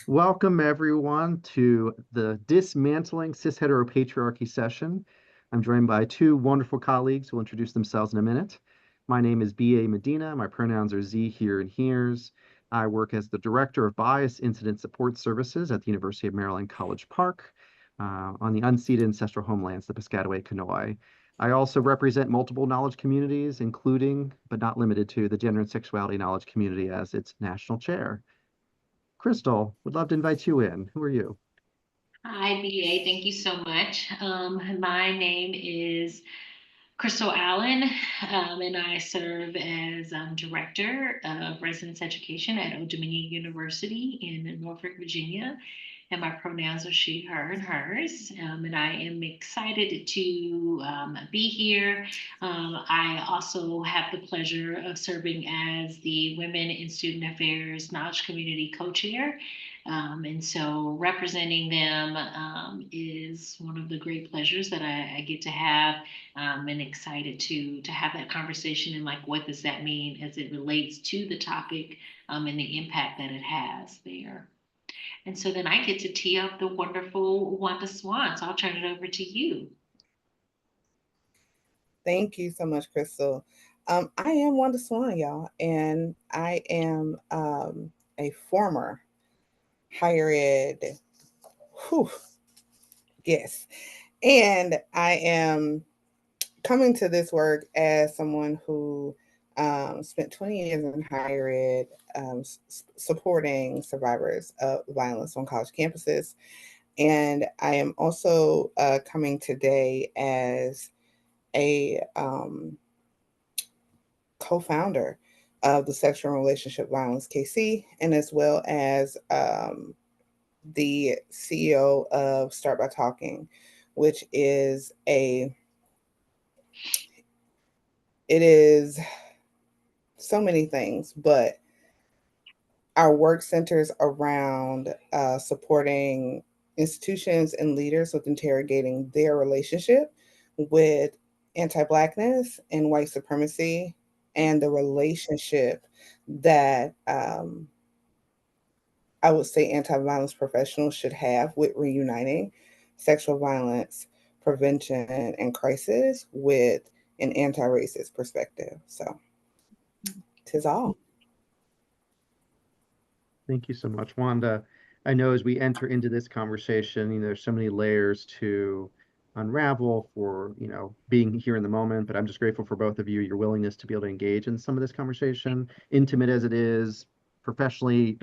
Welcome, everyone, to the Dismantling Cisheteropatriarchy session. I'm joined by two wonderful colleagues who will introduce themselves in a minute. My name is B.A. Medina. My pronouns are Z, here, and here's. I work as the Director of Bias Incident Support Services at the University of Maryland College Park on the unceded ancestral homelands, the Piscataway Conoy. I also represent multiple knowledge communities, including, but not limited to, the gender and sexuality knowledge community as its national chair. Krystal, would love to invite you in. Who are you? Hi, BA. Thank you so much. My name is Krystal Allen, and I serve as Director of Residence Education at Old Dominion University in Norfolk, Virginia. And my pronouns are she, her, and hers. And I am excited to be here. I also have the pleasure of serving as the Women in Student Affairs Knowledge Community Co-Chair. And so representing them is one of the great pleasures that I get to have, and excited to have that conversation and like what does that mean as it relates to the topic, and the impact that it has there. And so then I get to tee up the wonderful Wanda Swan. So I'll turn it over to you. Thank you so much, Krystal. I am Wanda Swan, y'all, and I am a former higher ed, whew, yes, and I am coming to this work as someone who spent 20 years in higher ed, supporting survivors of violence on college campuses. And I am also coming today as a co-founder of the Sexual and Relationship Violence KC, and as well as the CEO of Start by Talking, which is it is so many things, but our work centers around supporting institutions and leaders with interrogating their relationship with anti-Blackness and white supremacy, and the relationship that I would say anti-violence professionals should have with reuniting sexual violence prevention and crisis with an anti-racist perspective. So, tis all. Thank you so much, Wanda. I know as we enter into this conversation, there's so many layers to unravel for, being here in the moment, but I'm just grateful for both of you, your willingness to be able to engage in some of this conversation, intimate as it is, professionally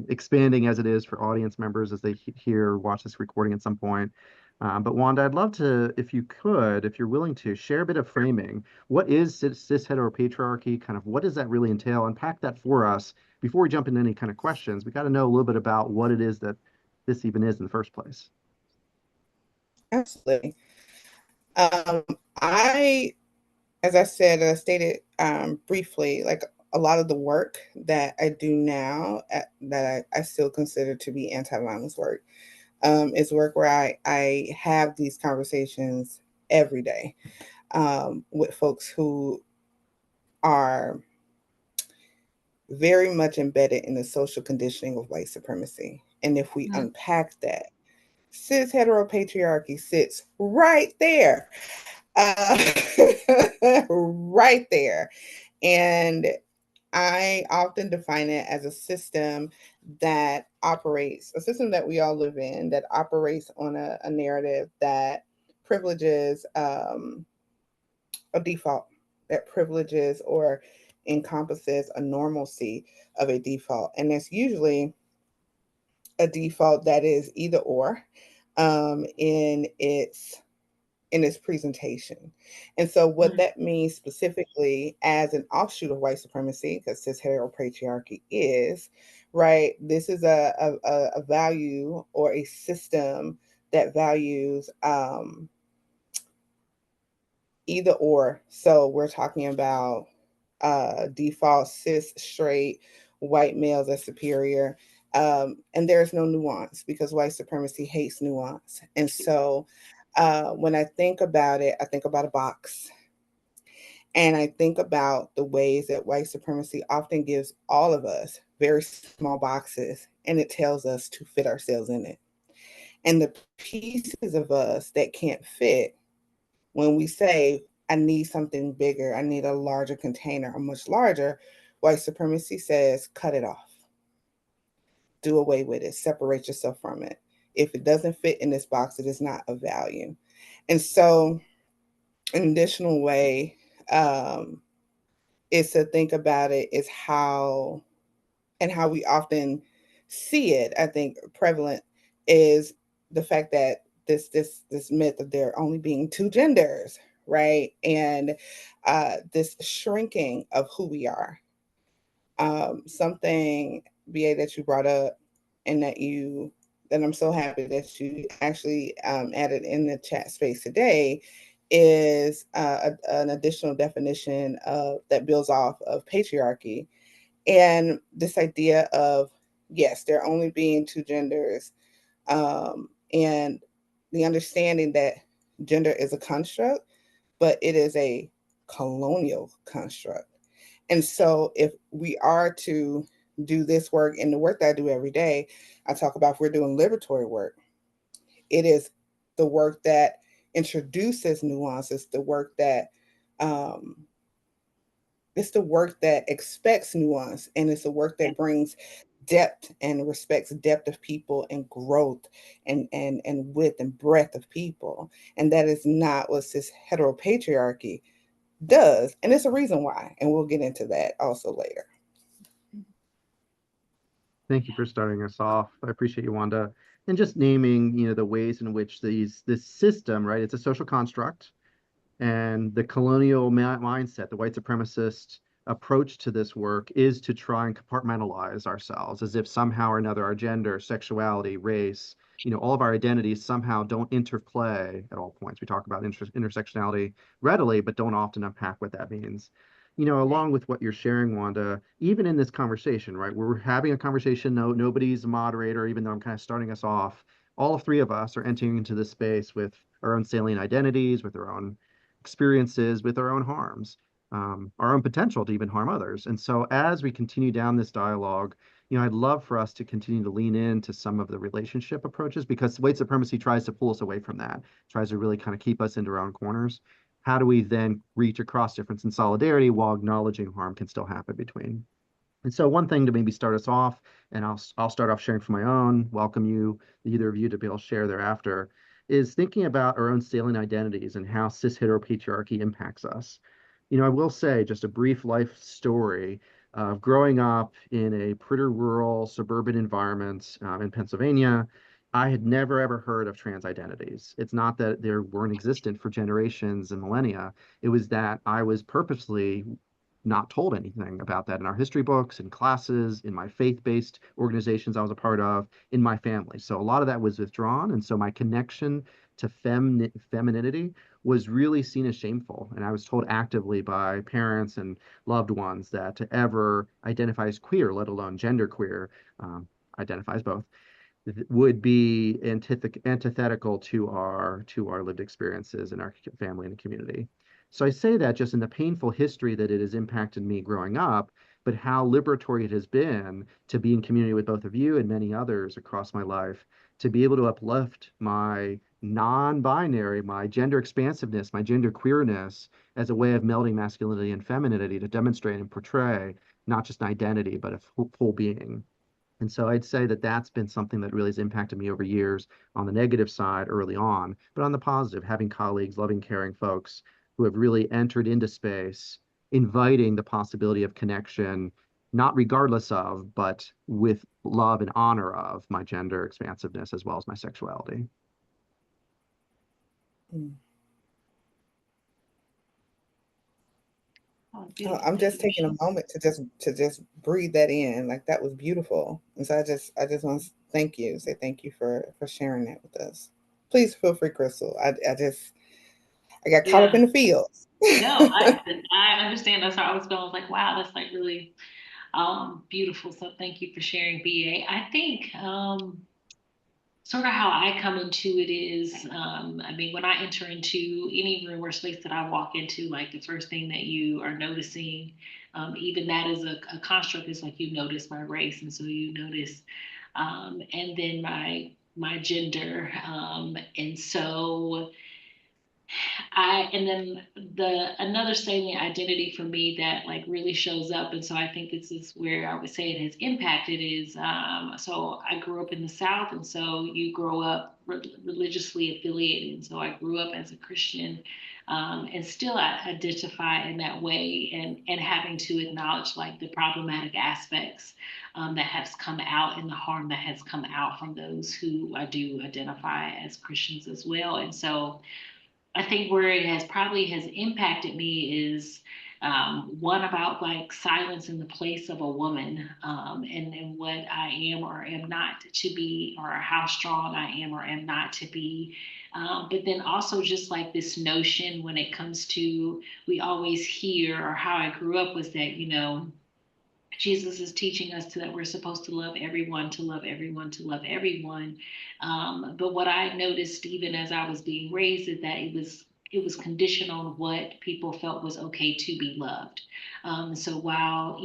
expanding as it is for audience members as they hear, watch this recording at some point. But Wanda, I'd love to, if you could, if you're willing to, share a bit of framing. What is cis heteropatriarchy? Kind of what does that really entail? Unpack that for us before we jump into any kind of questions. We got to know a little bit about what it is that this even is in the first place. Absolutely. I, as I said, as I stated briefly, like a lot of the work that I do now that I still consider to be anti-violence work is work where I have these conversations every day with folks who are very much embedded in the social conditioning of white supremacy. And if we unpack that, cis heteropatriarchy sits right there, uh, right there. And I often define it as a system that operates, a system that we all live in, that operates on a narrative that privileges a default, that privileges or encompasses a normalcy of a default. And that's usually a default that is either or in its presentation. And so what that means specifically as an offshoot of white supremacy, because cis heteropatriarchy is, right, this is a value or a system that values either or. So we're talking about default cis straight white males as superior. And there's no nuance because white supremacy hates nuance. And so when I think about it, I think about a box. And I think about the ways that white supremacy often gives all of us very small boxes and it tells us to fit ourselves in it. And the pieces of us that can't fit, when we say, I need something bigger, I need a larger container, a much larger, white supremacy says, cut it off, do away with it, separate yourself from it. If it doesn't fit in this box, it is not of value. And so, an additional way is to think about it is how, and how we often see it, I think prevalent is the fact that this myth of there only being two genders, right? And this shrinking of who we are. Something, BA, that you brought up and that I'm so happy that you actually added in the chat space today is an additional definition of that builds off of patriarchy and this idea of, yes, there only being two genders, and the understanding that gender is a construct, but it is a colonial construct. And so if we are to do this work and the work that I do every day, I talk about if we're doing liberatory work, it is the work that introduces nuances, the work that it's the work that expects nuance, and it's the work that brings depth and respects depth of people and growth and width and breadth of people. And that is not what this heteropatriarchy does. And it's a reason why. And we'll get into that also later. Thank you for starting us off. I appreciate you, Wanda. And just naming, the ways in which this system, right? It's a social construct, and the colonial mindset, the white supremacist approach to this work is to try and compartmentalize ourselves as if somehow or another our gender, sexuality, race, all of our identities somehow don't interplay at all points. We talk about intersectionality readily, but don't often unpack what that means. Along with what you're sharing, Wanda, even in this conversation, right? We're having a conversation, nobody's a moderator, even though I'm kind of starting us off. All three of us are entering into this space with our own salient identities, with our own experiences, with our own harms, our own potential to even harm others. And so as we continue down this dialogue, I'd love for us to continue to lean into some of the relationship approaches, because white supremacy tries to pull us away from that, tries to really kind of keep us into our own corners. How do we then reach across difference in solidarity while acknowledging harm can still happen between? And so one thing to maybe start us off, and I'll start off sharing from my own, welcome you, either of you, to be able to share thereafter, is thinking about our own salient identities and how cis heteropatriarchy impacts us. I will say just a brief life story of growing up in a pretty rural suburban environment in Pennsylvania. I had never ever heard of trans identities. It's not that they weren't existent for generations and millennia. It was that I was purposely not told anything about that in our history books, in classes, in my faith-based organizations I was a part of, in my family. So a lot of that was withdrawn. And so my connection to femininity was really seen as shameful. And I was told actively by parents and loved ones that to ever identify as queer, let alone genderqueer, identifies both, would be antithetical to our lived experiences in our family and the community. So I say that just in the painful history that it has impacted me growing up, but how liberatory it has been to be in community with both of you and many others across my life, to be able to uplift my non-binary, my gender expansiveness, my gender queerness as a way of melding masculinity and femininity to demonstrate and portray not just an identity, but a full being. And so I'd say that that's been something that really has impacted me over years on the negative side early on, but on the positive, having colleagues, loving, caring folks who have really entered into space, inviting the possibility of connection, not regardless of, but with love and honor of my gender expansiveness as well as my sexuality. Mm. Oh, I'm just taking a moment to just breathe that in. Like that was beautiful. And so I just want to thank you. Say thank you for sharing that with us. Please feel free, Krystal. I got caught up Yeah. in the fields. No, I understand. That's how I was feeling. I was like, wow, that's like really beautiful. So thank you for sharing, BA. I think sort of how I come into it is, I mean, when I enter into any room or space that I walk into, like the first thing that you are noticing, even that is a construct, is like you notice my race, and so you notice, and then my gender, and so and then another salient identity for me that like really shows up, and so I think this is where I would say it has impacted is, so I grew up in the South, and so you grow up religiously affiliated, and so I grew up as a Christian, and still I identify in that way, and having to acknowledge like the problematic aspects, that has come out, and the harm that has come out from those who I do identify as Christians as well, and so I think where it has probably has impacted me is, one about like silence in the place of a woman, and what I am or am not to be, or how strong I am or am not to be. But then also just like this notion when it comes to, we always hear, or how I grew up was that, Jesus is teaching us that we're supposed to love everyone, to love everyone, to love everyone. But what I noticed, even as I was being raised, is that it was conditioned on what people felt was okay to be loved. So while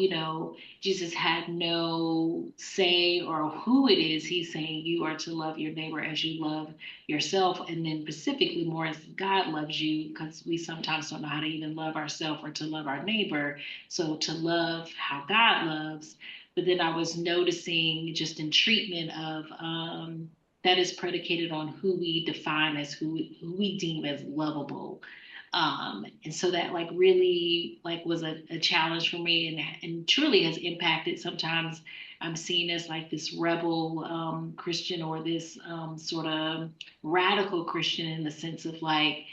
Jesus had no say or who it is, he's saying you are to love your neighbor as you love yourself, and then specifically more as God loves you, because we sometimes don't know how to even love ourselves or to love our neighbor. So to love how God loves, but then I was noticing just in treatment of, that is predicated on who we define as who we deem as lovable. And so that like really like was a challenge for me, and truly has impacted. Sometimes I'm seen as like this rebel, Christian, or this, sort of radical Christian, in the sense of like,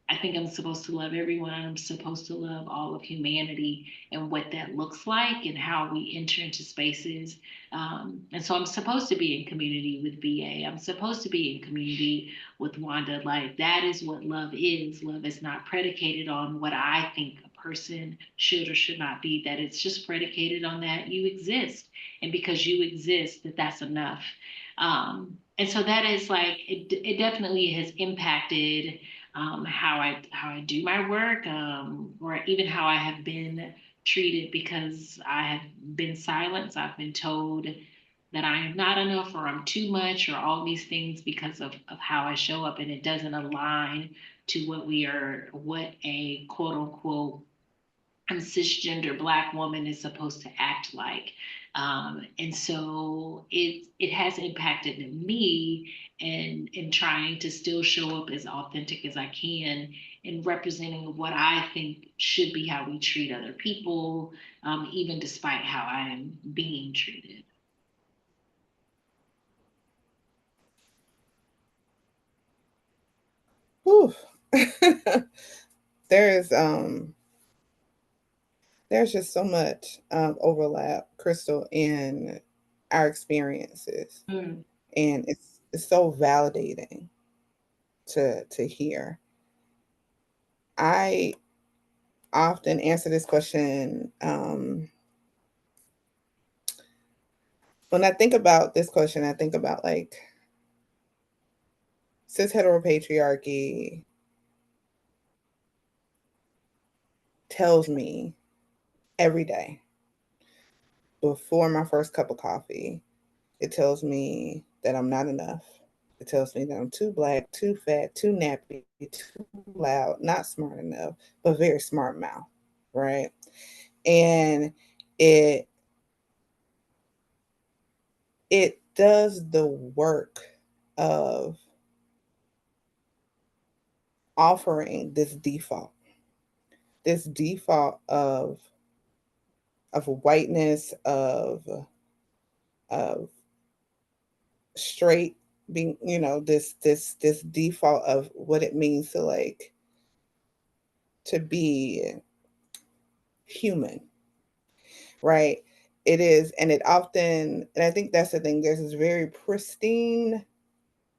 I think I'm supposed to love everyone. I'm supposed to love all of humanity, and what that looks like, and how we enter into spaces. And so I'm supposed to be in community with VA. I'm supposed to be in community with Wanda. Like that is what love is. Love is not predicated on what I think a person should or should not be. That it's just predicated on that you exist, and because you exist, that's enough. And so that is like it definitely has impacted, how I do my work, or even how I have been treated, because I have been silenced. I've been told that I am not enough, or I'm too much, or all these things, because of how I show up, and it doesn't align to what a quote unquote cisgender Black woman is supposed to act like. And so it has impacted me, and in trying to still show up as authentic as I can, in representing what I think should be how we treat other people, even despite how I am being treated. Whew. there's um there's just so much overlap, Krystal, in our experiences, Mm. and it's so validating to hear. I often answer this question, when I think about this question. I think about like cis heteropatriarchy tells me every day before my first cup of coffee. It tells me that I'm not enough. It tells me that I'm too Black, too fat, too nappy, too loud, not smart enough, but very smart mouth, right? And it it does the work of offering this default of whiteness, of straight being, this default of what it means to like to be human, right? It is, and it often, and I think that's the thing, there's this very pristine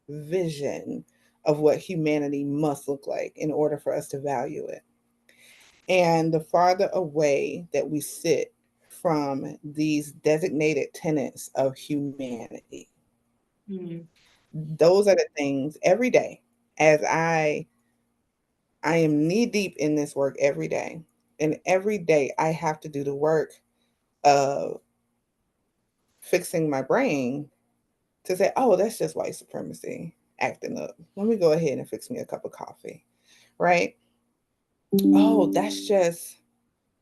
vision of what humanity must look like in order for us to value it. And the farther away that we sit from these designated tenets of humanity, Mm. Those are the things every day as I am knee deep in this work every day. And every day I have to do the work of fixing my brain to say, oh, that's just white supremacy acting up. Let me go ahead and fix me a cup of coffee, right? Oh, that's just,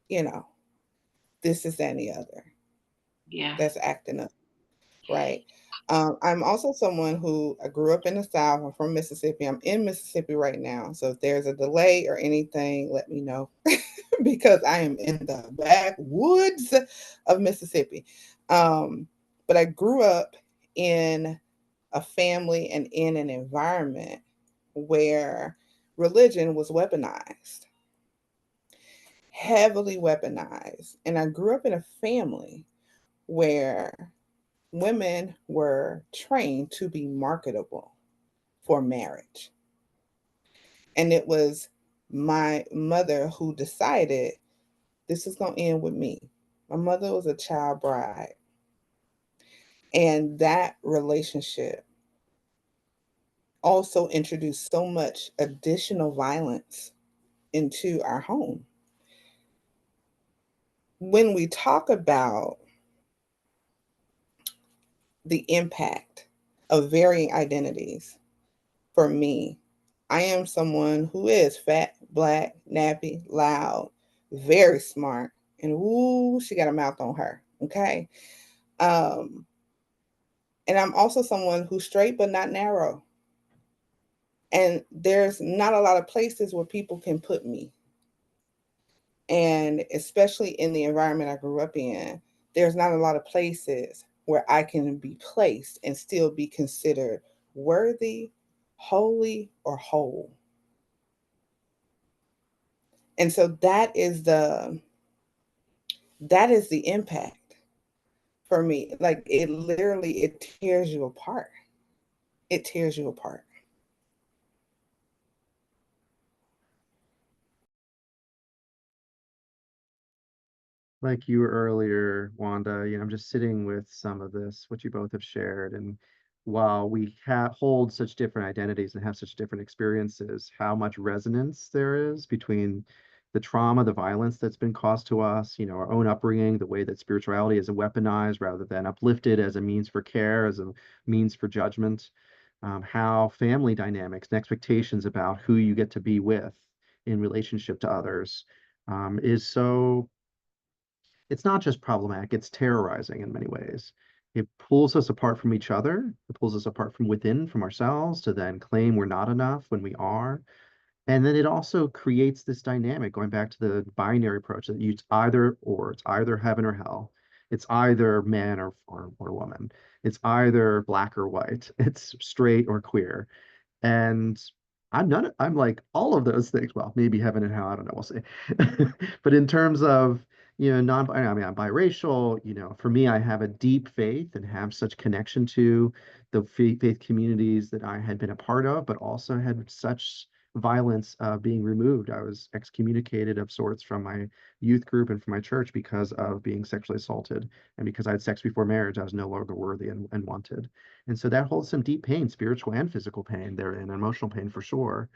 you know, this, is, that, and the other Yeah. that's acting up, right? I'm also someone who I grew up in the South. I'm from Mississippi. I'm in Mississippi right now. So if there's a delay or anything, let me know because I am in the backwoods of Mississippi. Um, but I grew up in a family and in an environment where religion was weaponized, heavily weaponized. And I grew up in a family where women were trained to be marketable for marriage. And it was my mother who decided this is going to end with me. My mother was a child bride. And that relationship also introduced so much additional violence into our home. When we talk about the impact of varying identities, for me, I am someone who is fat, black, nappy, loud, very smart, and ooh, she got a mouth on her. Okay. Um, and I'm also someone who's straight but not narrow. And there's not a lot of places where people can put me. And especially in the environment I grew up in, there's not a lot of places where I can be placed and still be considered worthy, holy, or whole. And so that is the impact for me. Like it literally it tears you apart. It tears you apart. Like you earlier, Wanda, I'm just sitting with some of this, what you both have shared. And while we hold such different identities and have such different experiences, how much resonance there is between the trauma, the violence that's been caused to us, our own upbringing, the way that spirituality is weaponized rather than uplifted as a means for care, as a means for judgment, how family dynamics and expectations about who you get to be with in relationship to others is so it's not just problematic, it's terrorizing in many ways. It pulls us apart from each other, it pulls us apart from within, from ourselves, to then claim we're not enough when we are. And then it also creates this dynamic, going back to the binary approach, that it's either or, it's either heaven or hell. It's either man or woman. It's either black or white. It's straight or queer. And I'm like all of those things. Well, maybe heaven and hell, I don't know, we'll see. But in terms of, I mean, I'm biracial, for me, I have a deep faith and have such connection to the faith communities that I had been a part of, but also had such violence being removed. I was excommunicated of sorts from my youth group and from my church because of being sexually assaulted. And because I had sex before marriage, I was no longer worthy and wanted. And so that holds some deep pain, spiritual and physical pain there, and emotional pain for sure.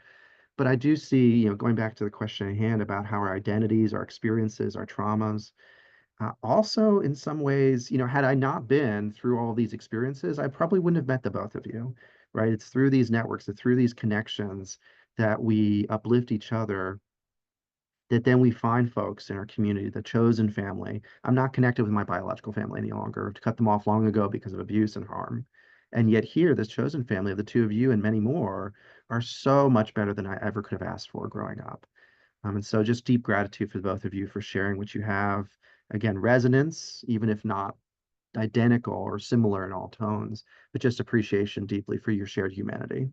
But I do see, going back to the question at hand about how our identities, our experiences, our traumas, also in some ways, had I not been through all these experiences, I probably wouldn't have met the both of you, right? It's through these networks, it's through these connections that we uplift each other, that then we find folks in our community, the chosen family. I'm not connected with my biological family any longer. Cut them off long ago because of abuse and harm. And yet here, this chosen family of the two of you and many more are so much better than I ever could have asked for growing up. And so just deep gratitude for the both of you for sharing what you have. Again, resonance, even if not identical or similar in all tones, but just appreciation deeply for your shared humanity.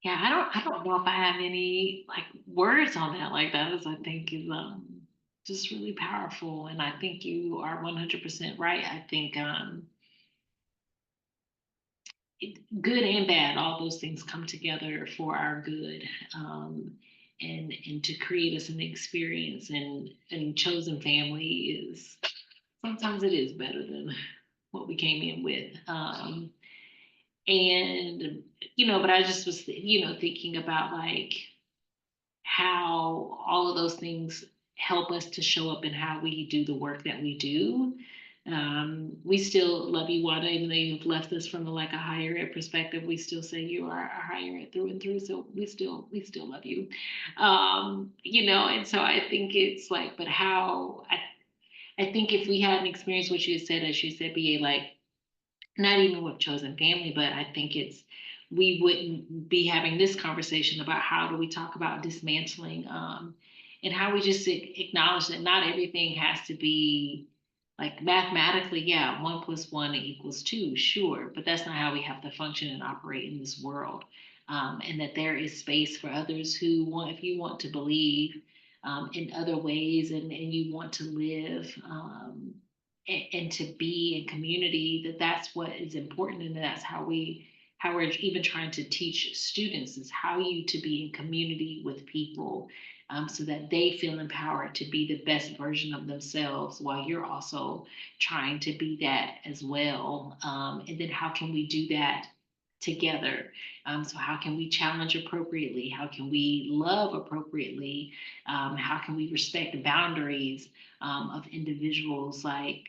Yeah, I don't know if I have any like words on that. Like that is I think is just really powerful. And I think you are 100% right. I think good and bad, all those things come together for our good, and to create us an experience. And chosen family is sometimes it is better than what we came in with. And but I just was thinking about like how all of those things help us to show up in how we do the work that we do. We still love you, Wanda, even though you've left us from like a higher ed perspective. We still say you are a higher ed through and through. So we still love you. And so I think it's like, but how I think if we hadn't experienced what you said, as you said, BA, like not even with chosen family, but I think it's we wouldn't be having this conversation about how do we talk about dismantling, and how we just acknowledge that not everything has to be like mathematically, yeah, 1 + 1 = 2, sure, but that's not how we have to function and operate in this world. And that there is space for others who want, if you want to believe in other ways, and you want to live, and to be in community, that's what is important. And that's how we're even trying to teach students, is how you to be in community with people, so that they feel empowered to be the best version of themselves while you're also trying to be that as well. And then how can we do that together? So how can we challenge appropriately? How can we love appropriately? How can we respect the boundaries of individuals? Like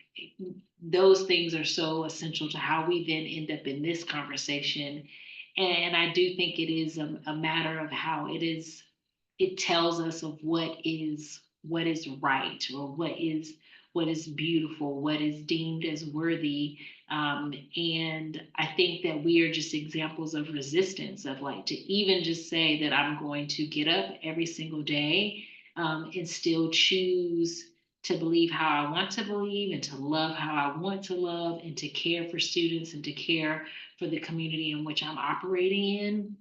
those things are so essential to how we then end up in this conversation. And I do think it is a matter of how it tells us of what is right, or what is beautiful, what is deemed as worthy. And I think that we are just examples of resistance, of like to even just say that I'm going to get up every single day, and still choose to believe how I want to believe, and to love how I want to love, and to care for students, and to care for the community in which I'm operating in,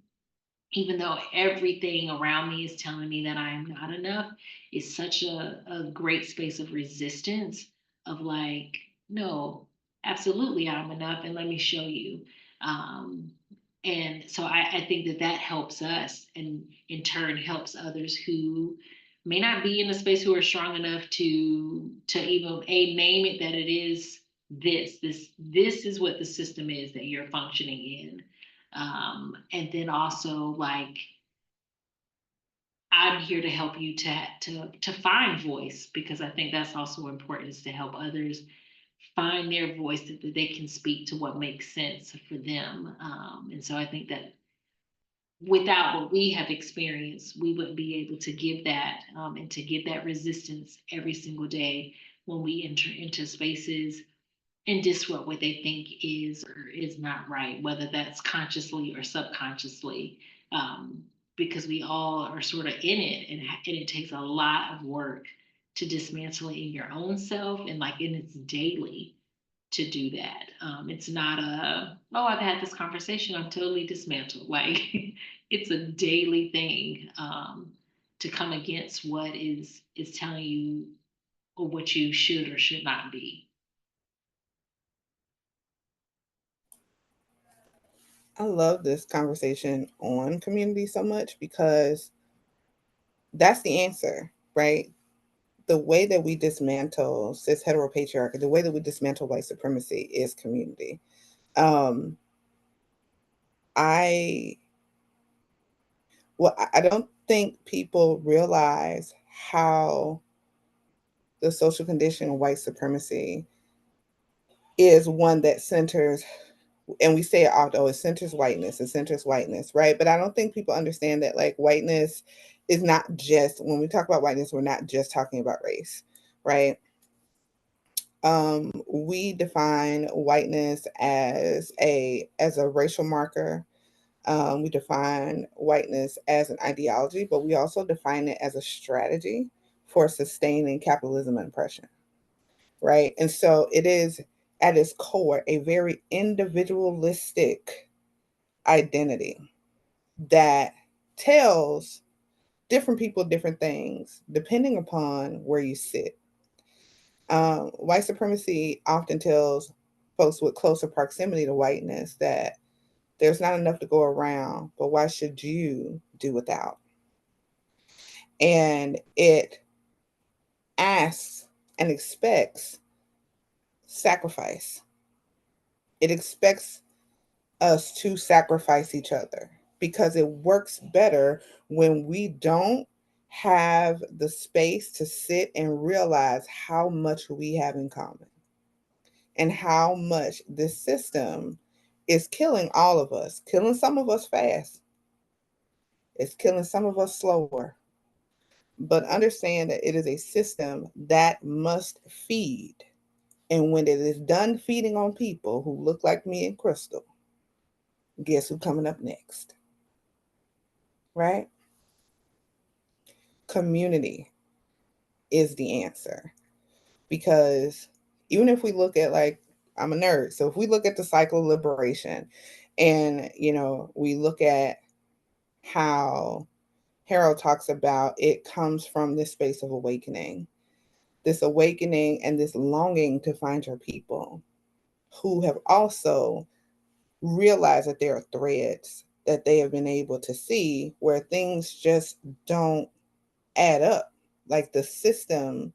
even though everything around me is telling me that I am not enough. Is such a great space of resistance, of like, no, absolutely I'm enough, and let me show you. Um, and so I think that helps us, and in turn helps others who may not be in a space, who are strong enough to even name it, that it is this is what the system is that you're functioning in. And then also like, I'm here to help you to find voice, because I think that's also important, is to help others find their voice, that they can speak to what makes sense for them. And so I think that without what we have experienced, we wouldn't be able to give that, and to give that resistance every single day when we enter into spaces and disrupt what they think is or is not right, whether that's consciously or subconsciously, um, because we all are sort of in it, and it takes a lot of work to dismantle it in your own self, and like, and it's daily to do that. It's not oh, I've had this conversation, I'm totally dismantled. Like it's a daily thing, to come against what is telling you, or what you should or should not be. I love this conversation on community so much because that's the answer, right? The way that we dismantle cis heteropatriarchy, the way that we dismantle white supremacy is community. Um, I I don't think people realize how the social condition of white supremacy is one that centers, and we say it often, oh, it centers whiteness, right? But I don't think people understand that like whiteness is not just, when we talk about whiteness, we're not just talking about race, right? We define whiteness as a racial marker. We define whiteness as an ideology, but we also define it as a strategy for sustaining capitalism and oppression, right? And so it is at its core a very individualistic identity that tells different people different things depending upon where you sit. White supremacy often tells folks with closer proximity to whiteness that There's not enough to go around, but why should you do without? And it asks and expects sacrifice. It expects us to sacrifice each other because it works better when we don't have the space to sit and realize how much we have in common and how much this system is killing all of us, killing some of us fast. It's killing some of us slower. But understand that it is a system that must feed. And when it is done feeding on people who look like me and Krystal, guess who's coming up next? Right? Community is the answer. Because even if we look at, like, I'm a nerd, so if we look at the cycle of liberation and, we look at how Harold talks about it comes from this space of awakening, and this longing to find your people who have also realized that there are threads that they have been able to see where things just don't add up. Like the system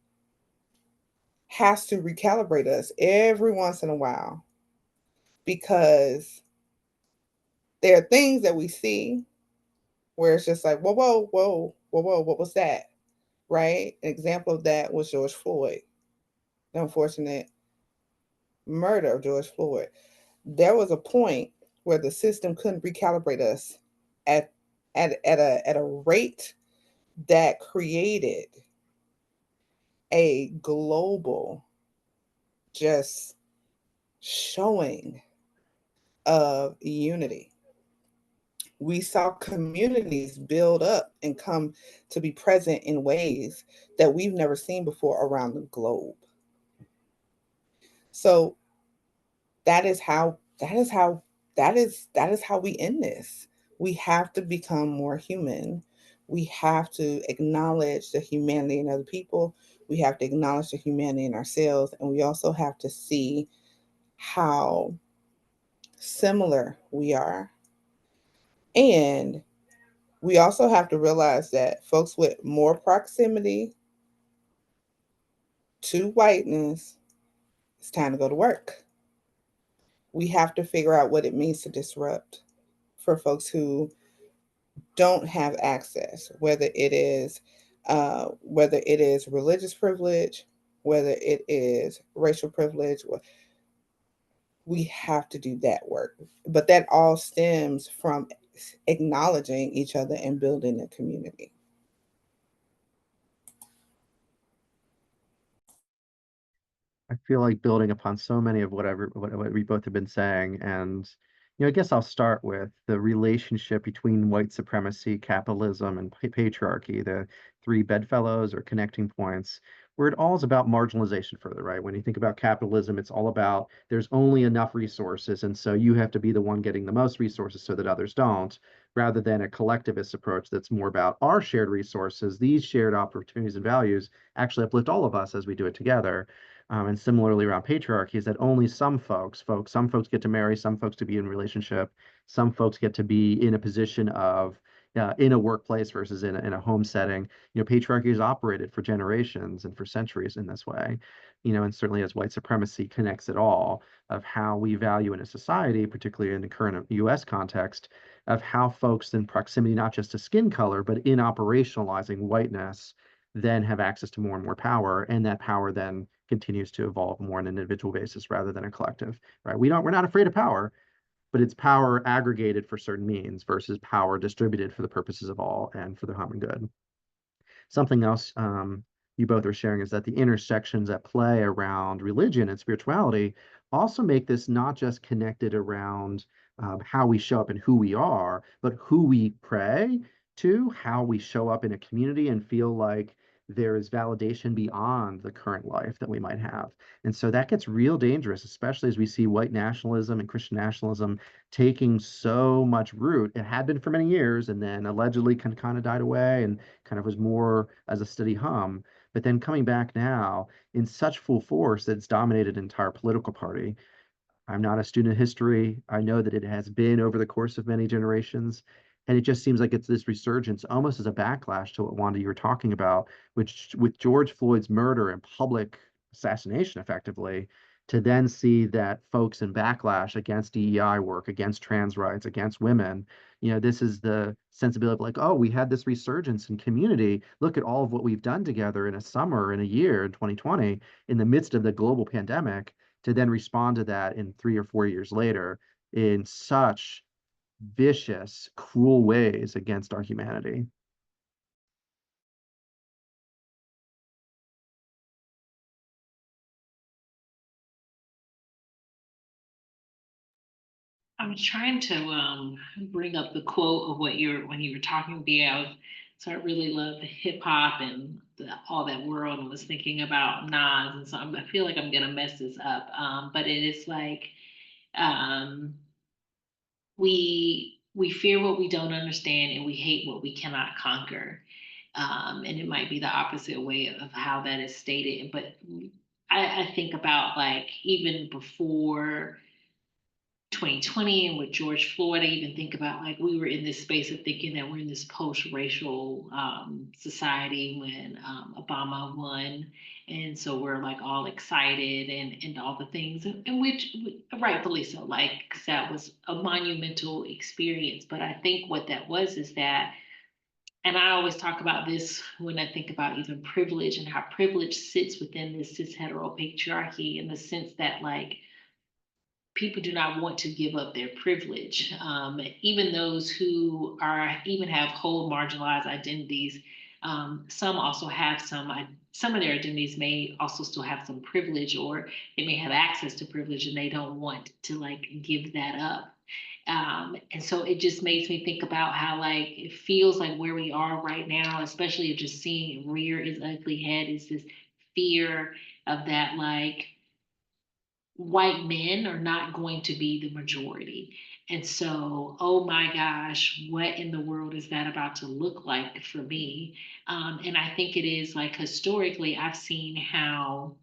has to recalibrate us every once in a while because there are things that we see where it's just like, whoa, whoa, whoa, whoa, whoa, what was that? Right? An example of that was George Floyd, the unfortunate murder of George Floyd. There was a point where the system couldn't recalibrate us at at a rate that created a global just showing of unity. We saw communities build up and come to be present in ways that we've never seen before around the globe. So that is how we end this. We have to become more human. We have to acknowledge the humanity in other people. We have to acknowledge the humanity in ourselves, and we also have to see how similar we are. And we also have to realize that folks with more proximity to whiteness, it's time to go to work. We have to figure out what it means to disrupt for folks who don't have access, whether it is religious privilege, whether it is racial privilege. We have to do that work, but that all stems from acknowledging each other and building a community. I feel like building upon so many of what we both have been saying, and I guess I'll start with the relationship between white supremacy, capitalism, and patriarchy, the three bedfellows or connecting points, where it all is about marginalization further, right? When you think about capitalism, it's all about there's only enough resources, and so you have to be the one getting the most resources so that others don't, rather than a collectivist approach that's more about our shared resources, these shared opportunities and values actually uplift all of us as we do it together. And similarly around patriarchy is that only some folks get to marry, some folks to be in a relationship, some folks get to be in a position of in a workplace versus in a home setting. Patriarchy has operated for generations and for centuries in this way. And certainly as white supremacy connects it all of how we value in a society, particularly in the current US context, of how folks in proximity, not just to skin color, but in operationalizing whiteness, then have access to more and more power, and that power then continues to evolve more on an individual basis rather than a collective, right? We're not afraid of power, but it's power aggregated for certain means versus power distributed for the purposes of all and for the common good. Something else you both are sharing is that the intersections at play around religion and spirituality also make this not just connected around how we show up and who we are, but who we pray to, how we show up in a community and feel like there is validation beyond the current life that we might have. And so that gets real dangerous, especially as we see white nationalism and Christian nationalism taking so much root. It had been for many years and then allegedly kind of died away and kind of was more as a steady hum. But then coming back now in such full force that it's dominated an entire political party. I'm not a student of history. I know that it has been over the course of many generations. And it just seems like it's this resurgence, almost as a backlash to what Wanda you were talking about, which with George Floyd's murder and public assassination, effectively, to then see that folks in backlash against DEI work, against trans rights, against women, this is the sensibility of like, oh, we had this resurgence in community. Look at all of what we've done together in a summer, in a year, in 2020, in the midst of the global pandemic, to then respond to that in 3 or 4 years later in such vicious, cruel ways against our humanity. I'm trying to bring up the quote of what you're when you were talking about. So I really love hip hop and all that world, and was thinking about Nas, and so I feel like I'm gonna mess this up. But it is like um, we fear what we don't understand, and we hate what we cannot conquer. And it might be the opposite way of how that is stated, but I think about like even before 2020 and with George Floyd, I even think about like we were in this space of thinking that we're in this post-racial society when Obama won, and so we're like all excited and all the things, and which rightfully so, like 'cause that was a monumental experience. But I think what that was is that, and I always talk about this when I think about even privilege and how privilege sits within this cis heteropatriarchy, in the sense that like people do not want to give up their privilege. Even those who are even have whole marginalized identities, some also have some of their identities may also still have some privilege, or they may have access to privilege and they don't want to like give that up. And so it just makes me think about how like it feels like where we are right now, especially of just seeing it rear its ugly head, is this fear of that like white men are not going to be the majority. And so, oh my gosh, what in the world is that about to look like for me? And I think it is like historically, I've seen how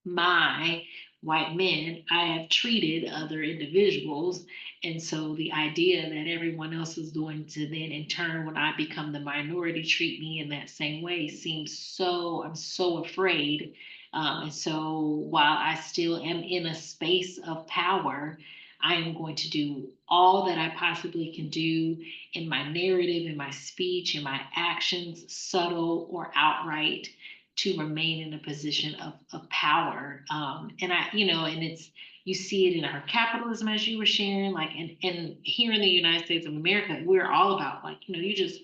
my white men, I have treated other individuals. And so the idea that everyone else is going to then, in turn, when I become the minority, treat me in that same way seems so, I'm so afraid. And so while I still am in a space of power, I am going to do all that I possibly can do in my narrative, in my speech, in my actions, subtle or outright, to remain in a position of power. And and it's, you see it in our capitalism, as you were sharing, like, and here in the United States of America, we're all about like, you just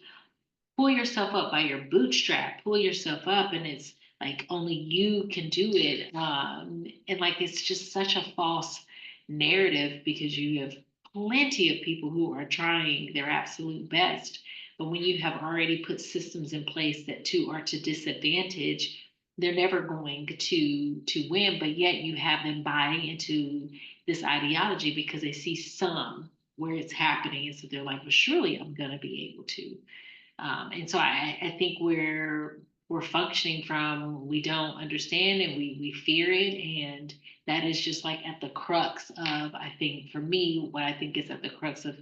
pull yourself up by your bootstrap, pull yourself up, and it's like only you can do it. And like it's just such a false narrative, because you have plenty of people who are trying their absolute best. But when you have already put systems in place that too are to disadvantage, they're never going to win. But yet you have them buying into this ideology because they see some where it's happening, and so they're like, well, surely I'm going to be able to. And so I think we're functioning from we don't understand, and we fear it. And that is just like at the crux of, I think for me, what I think is at the crux of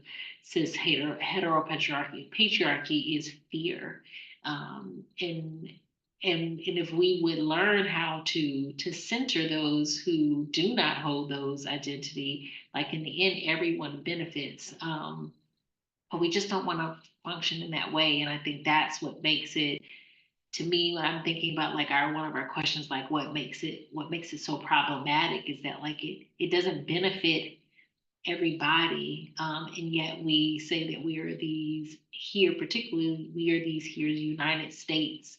heteropatriarchy, patriarchy is fear. And if we would learn how to center those who do not hold those identity, like in the end, everyone benefits. But we just don't want to function in that way. And I think that's what makes it, to me, when I'm thinking about like our one of our questions, like what makes it so problematic, is that like it doesn't benefit everybody. And yet we say that we are these here, particularly we are these here United States,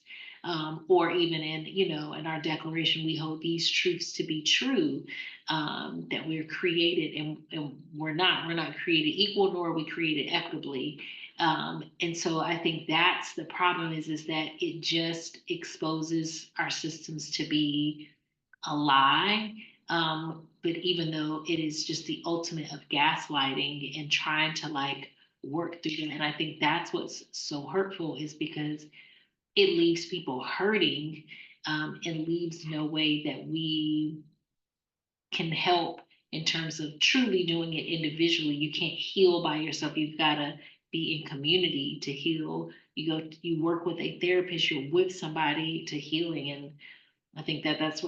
or even in our declaration, we hold these truths to be true, that we're created, and we're not created equal, nor are we created equitably. And so I think that's the problem, is that it just exposes our systems to be a lie. But even though it is just the ultimate of gaslighting and trying to like work through them. And I think that's what's so hurtful, is because it leaves people hurting, and leaves no way that we can help in terms of truly doing it individually. You can't heal by yourself. You've got to be in community to heal. You work with a therapist, you're with somebody to healing. And I think that that's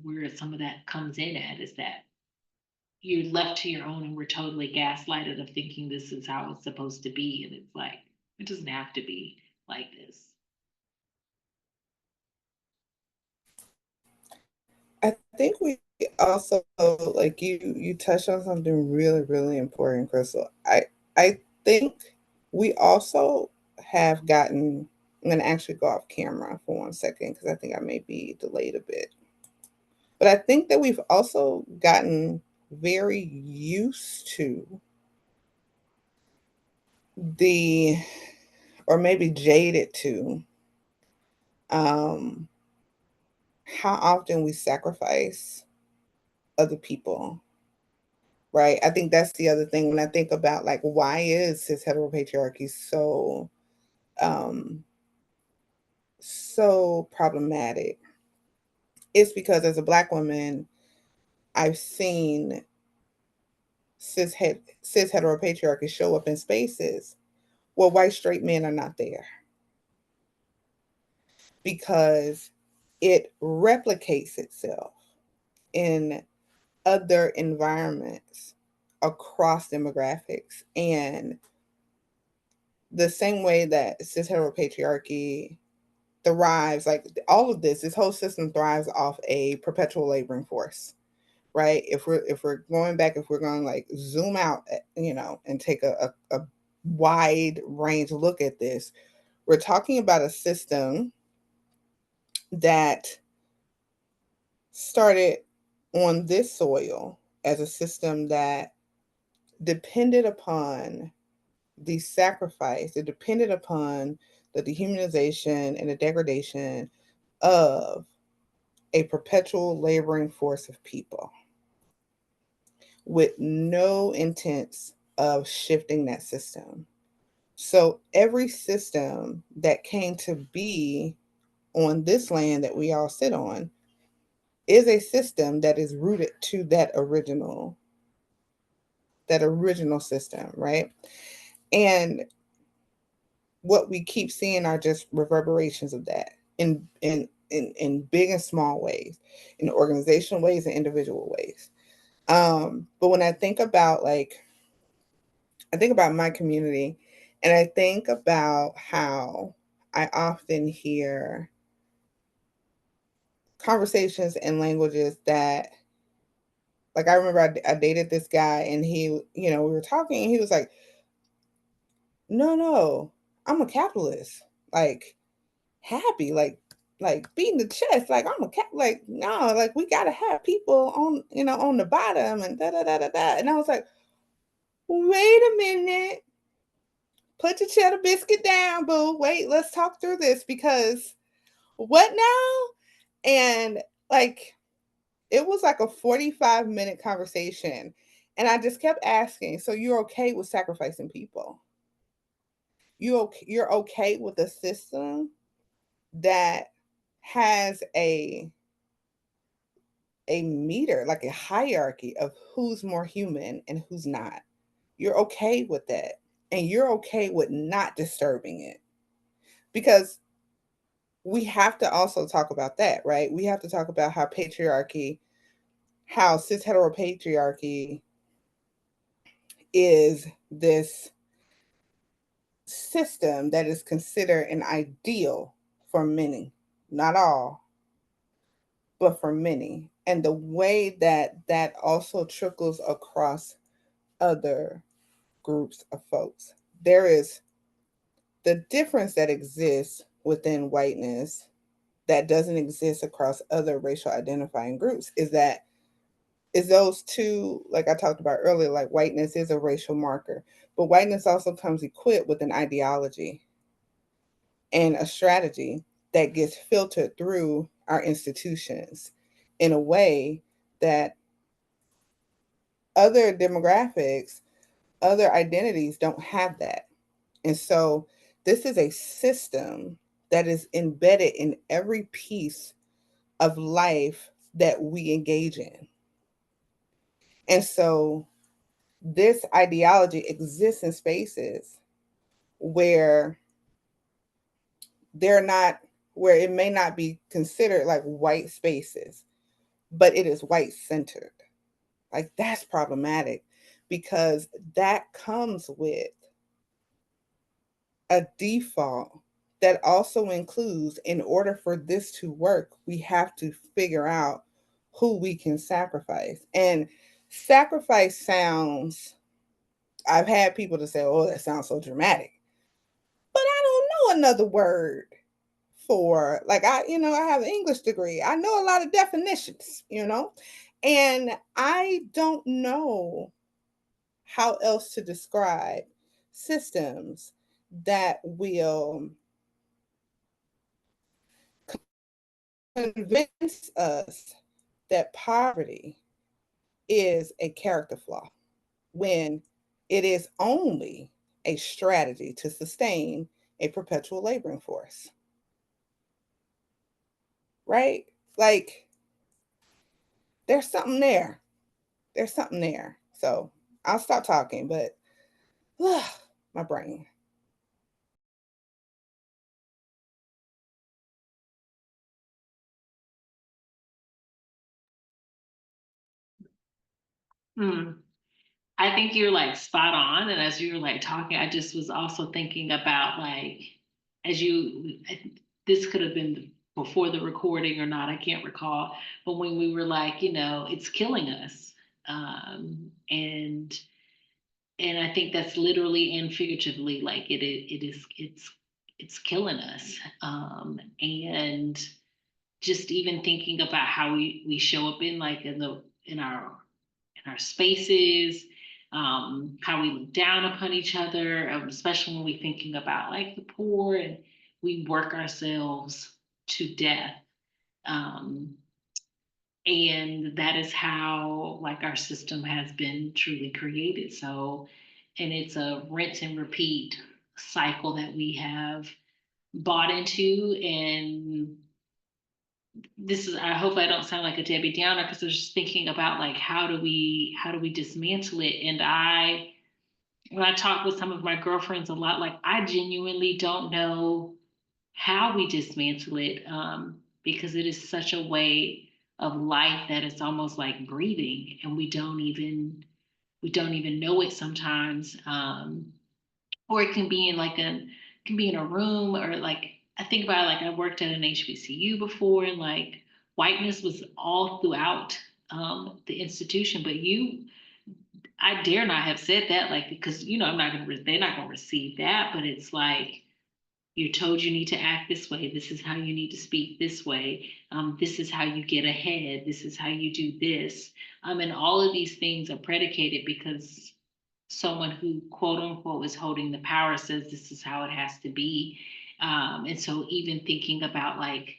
where some of that comes in at, is that you're left to your own and we're totally gaslighted of thinking this is how it's supposed to be. And it's like, it doesn't have to be like this. I think we also, like, you touched on something really, really important, Krystal. I think we also have gotten. I'm going to actually go off camera for 1 second because I think I may be delayed a bit. But I think that we've also gotten very used to the, or maybe jaded to, um, how often we sacrifice other people, right? I think that's the other thing when I think about, like, why is cis heteropatriarchy um, so problematic? It's because as a Black woman, I've seen cis heteropatriarchy show up in spaces where white straight men are not there because it replicates itself in other environments across demographics. And the same way that cis heteropatriarchy thrives, like all of this whole system thrives off a perpetual laboring force, right? If we're going back, if we're going to, like, zoom out, and take a wide range look at this, we're talking about a system that started on this soil as a system that depended upon the sacrifice, it depended upon the dehumanization and the degradation of a perpetual laboring force of people with no intents of shifting that system. So every system that came to be on this land that we all sit on is a system that is rooted to that original system, right? And what we keep seeing are just reverberations of that in big and small ways, in organizational ways and individual ways. But when I think about, like, I think about my community, and I think about how I often hear conversations and languages that, like, I remember I dated this guy, and he, we were talking, and he was like, no, no, I'm a capitalist. Like, happy, like beating the chest, like, I'm a cat, like, no, like, we gotta have people on the bottom, and da da da da da. And I was like, wait a minute, put your cheddar biscuit down, boo. Wait, let's talk through this, because what now? And, like, it was like a 45-minute conversation. And I just kept asking, so you're okay with sacrificing people? You're okay with a system that has a meter, like a hierarchy of who's more human and who's not? You're okay with that. And you're okay with not disturbing it. Because we have to also talk about that, right? We have to talk about how cis heteropatriarchy is this system that is considered an ideal for many, not all, but for many. And the way that that also trickles across other groups of folks. There is the difference that exists within whiteness that doesn't exist across other racial identifying groups is those two, like I talked about earlier, like, whiteness is a racial marker, but whiteness also comes equipped with an ideology and a strategy that gets filtered through our institutions in a way that other demographics, other identities don't have that. And so this is a system that is embedded in every piece of life that we engage in. And so this ideology exists in spaces where where it may not be considered like white spaces, but it is white centered. Like that's problematic because that comes with a default that also includes, in order for this to work, we have to figure out who we can sacrifice. And sacrifice sounds, I've had people to say, oh, that sounds so dramatic. But I don't know another word for, like, I have an English degree. I know a lot of definitions, and I don't know how else to describe systems that will convince us that poverty is a character flaw when it is only a strategy to sustain a perpetual laboring force. Right? Like, there's something there. There's something there. So I'll stop talking, but my brain. I think you're like spot on. And as you were like talking, I just was also thinking about like, as you, this could have been before the recording or not, I can't recall. But when we were like, it's killing us. And I think that's literally and figuratively like it's killing us. And just even thinking about how we show up in like in our spaces, how we look down upon each other, especially when we're thinking about like the poor and we work ourselves to death. Um, and that is how like our system has been truly created. So, and it's a rinse and repeat cycle that we have bought into. And this is, I hope I don't sound like a Debbie Downer, because I was just thinking about like how do we dismantle it. And when I talk with some of my girlfriends a lot, like I genuinely don't know how we dismantle it, because it is such a way of life that it's almost like breathing, and we don't even know it sometimes. Or it can be in like can be in a room, or like I think about it, like I worked at an HBCU before, and like whiteness was all throughout the institution, but I dare not have said that, like, because they're not gonna receive that, but it's like you're told you need to act this way. This is how you need to speak this way. This is how you get ahead. This is how you do this. And all of these things are predicated because someone who quote unquote is holding the power says this is how it has to be. And so even thinking about like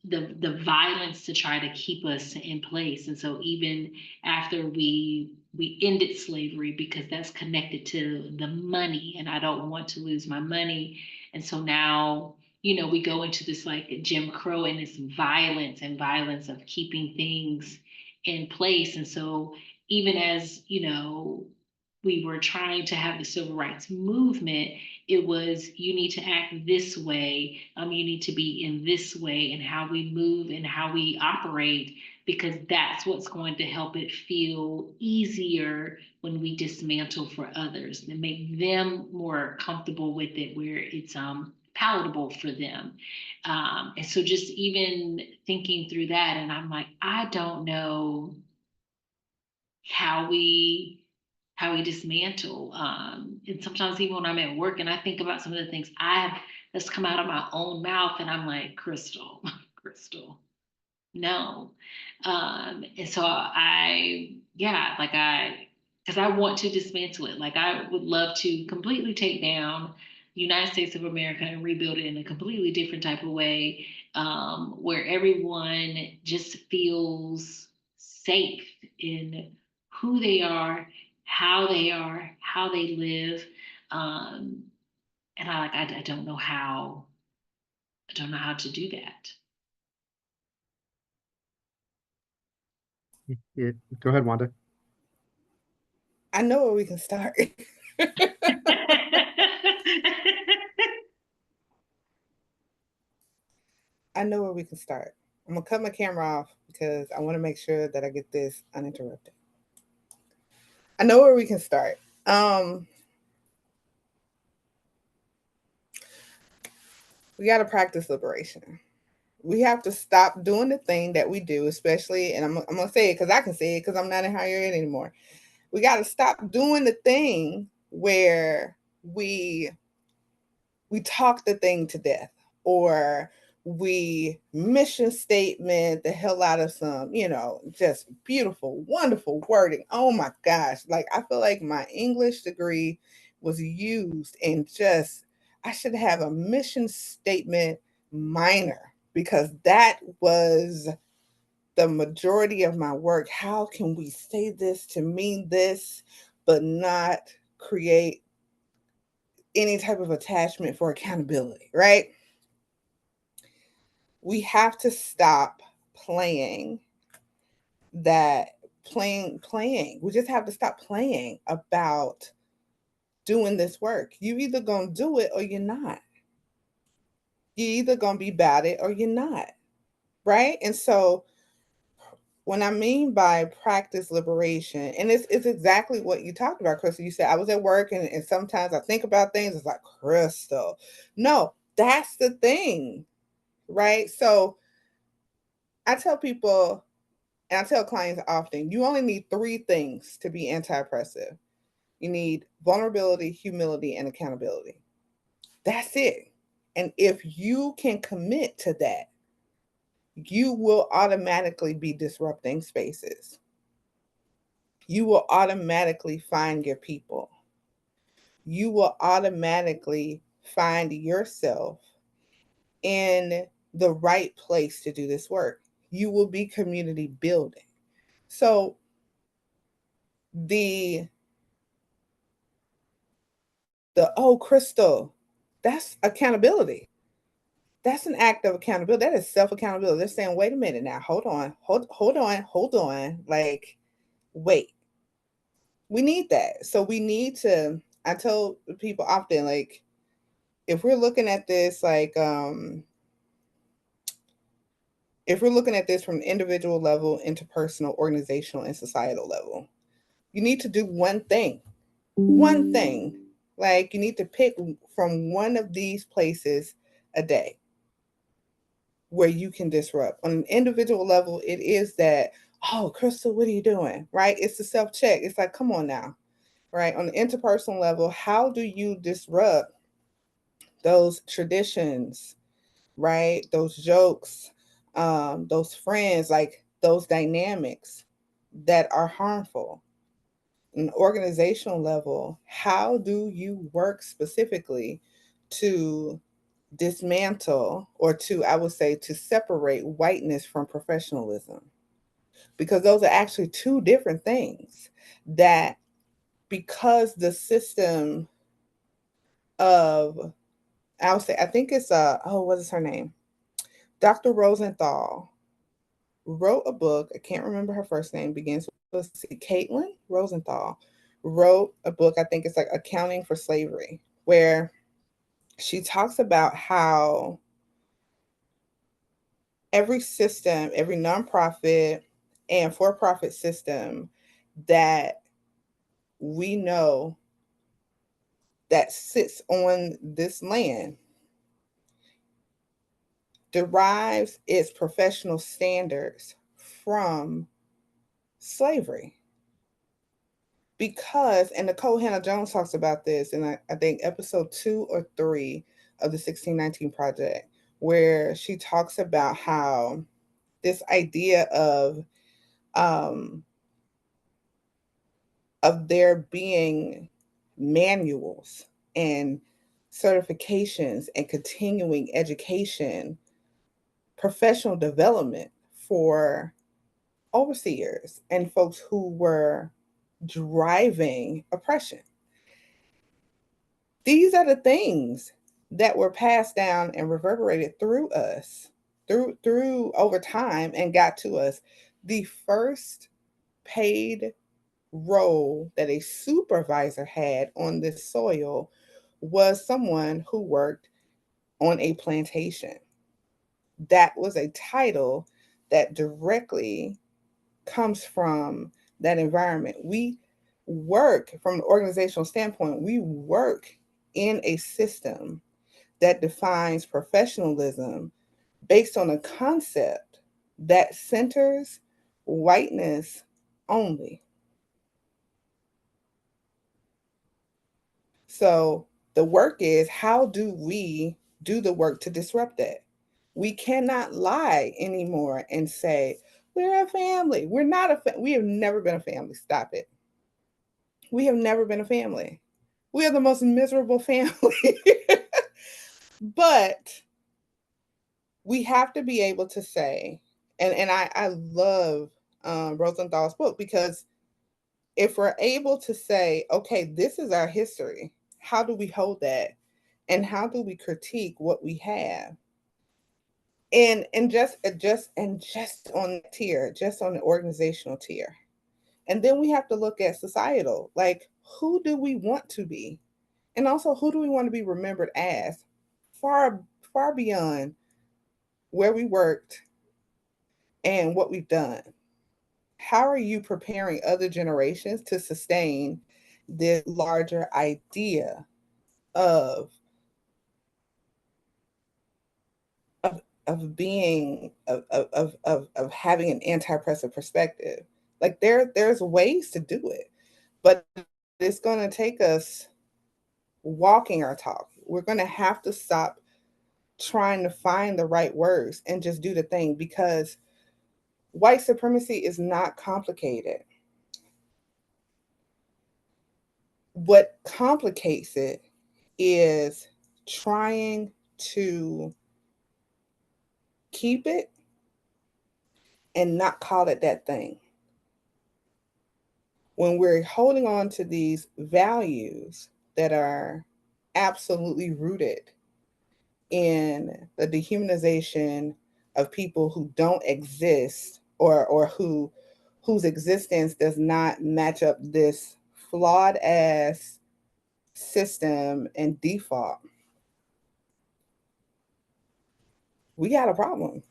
the violence to try to keep us in place. And so even after we ended slavery, because that's connected to the money, and I don't want to lose my money. And so now, we go into this like Jim Crow and this violence and violence of keeping things in place. And so even as, we were trying to have the civil rights movement, it was you need to act this way, you need to be in this way, and how we move and how we operate, because that's what's going to help it feel easier when we dismantle for others and make them more comfortable with it, where it's palatable for them. And so just even thinking through that, and I'm like, I don't know how we dismantle. And sometimes even when I'm at work and I think about some of the things I have that's come out of my own mouth, and I'm like, Krystal, Krystal, no. And so because I want to dismantle it. Like I would love to completely take down the United States of America and rebuild it in a completely different type of way, where everyone just feels safe in who they are, how they live. Um, and I don't know how, to do that. Yeah, go ahead, Wanda. I know where we can start. I know where we can start. I'm gonna cut my camera off because I want to make sure that I get this uninterrupted. I know where we can start. We got to practice liberation. We have to stop doing the thing that we do, especially, and I'm gonna say it because I can say it because I'm not in higher ed anymore. We got to stop doing the thing where we talk the thing to death, or we mission statement the hell out of some, just beautiful, wonderful wording. Oh my gosh. Like, I feel like my English degree was used in just, I should have a mission statement minor because that was the majority of my work. How can we say this to mean this, but not create any type of attachment for accountability, right? We have to stop playing that playing. We just have to stop playing about doing this work. You either gonna do it or you're not. You either gonna be about it or you're not. Right. And so when I mean by practice liberation, and it's exactly what you talked about, Krystal. You said I was at work and sometimes I think about things, it's like, Krystal. No, that's the thing. Right. So I tell people, and I tell clients often, you only need three things to be anti-oppressive. You need vulnerability, humility, and accountability. That's it. And if you can commit to that, you will automatically be disrupting spaces. You will automatically find your people. You will automatically find yourself in the right place to do this work. You will be community building. So the Krystal, that's accountability. That's an act of accountability. That is self-accountability. They're saying, wait a minute now, hold on. Like, wait. We need that. So we need to, I tell people often, like, if we're looking at this, like, if we're looking at this from individual level, interpersonal, organizational, and societal level, you need to do one thing. One thing. Like, you need to pick from one of these places a day where you can disrupt. On an individual level, it is that, oh, Krystal, what are you doing? Right? It's a self check. It's like, come on now. Right? On the interpersonal level, how do you disrupt those traditions, right? Those jokes, those friends, like those dynamics that are harmful? An organizational level, how do you work specifically to dismantle, or to, I would say, to separate whiteness from professionalism? Because those are actually two different things that, because the system of, I would say, I think it's what is her name? Dr. Rosenthal wrote a book. I can't remember her first name, begins with C. Caitlin Rosenthal wrote a book, I think it's like Accounting for Slavery, where she talks about how every system, every nonprofit and for-profit system that we know that sits on this land derives its professional standards from slavery. Because, and Nicole Hannah Jones talks about this in, I think, episode 2 or 3 of the 1619 Project, where she talks about how this idea um, of there being manuals and certifications and continuing education, professional development for overseers and folks who were driving oppression. These are the things that were passed down and reverberated through us, through over time, and got to us. The first paid role that a supervisor had on this soil was someone who worked on a plantation. That was a title that directly comes from that environment. We work from an organizational standpoint, we work in a system that defines professionalism based on a concept that centers whiteness only. So the work is, how do we do the work to disrupt that? We cannot lie anymore and say, we're a family. We're not we have never been a family. Stop it. We have never been a family. We are the most miserable family. But we have to be able to say, and I love Rosenthal's book, because if we're able to say, okay, this is our history, how do we hold that? And how do we critique what we have? And just on the tier, just on the organizational tier. And then we have to look at societal, like, who do we want to be? And also, who do we want to be remembered as? Far, far beyond where we worked and what we've done. How are you preparing other generations to sustain this larger idea of being of having an anti-oppressive perspective? Like, there's ways to do it, but it's going to take us walking our talk. We're going to have to stop trying to find the right words and just do the thing, because white supremacy is not complicated. What complicates it is trying to keep it and not call it that thing. When we're holding on to these values that are absolutely rooted in the dehumanization of people who don't exist, or whose existence does not match up this flawed ass system and default, we got a problem.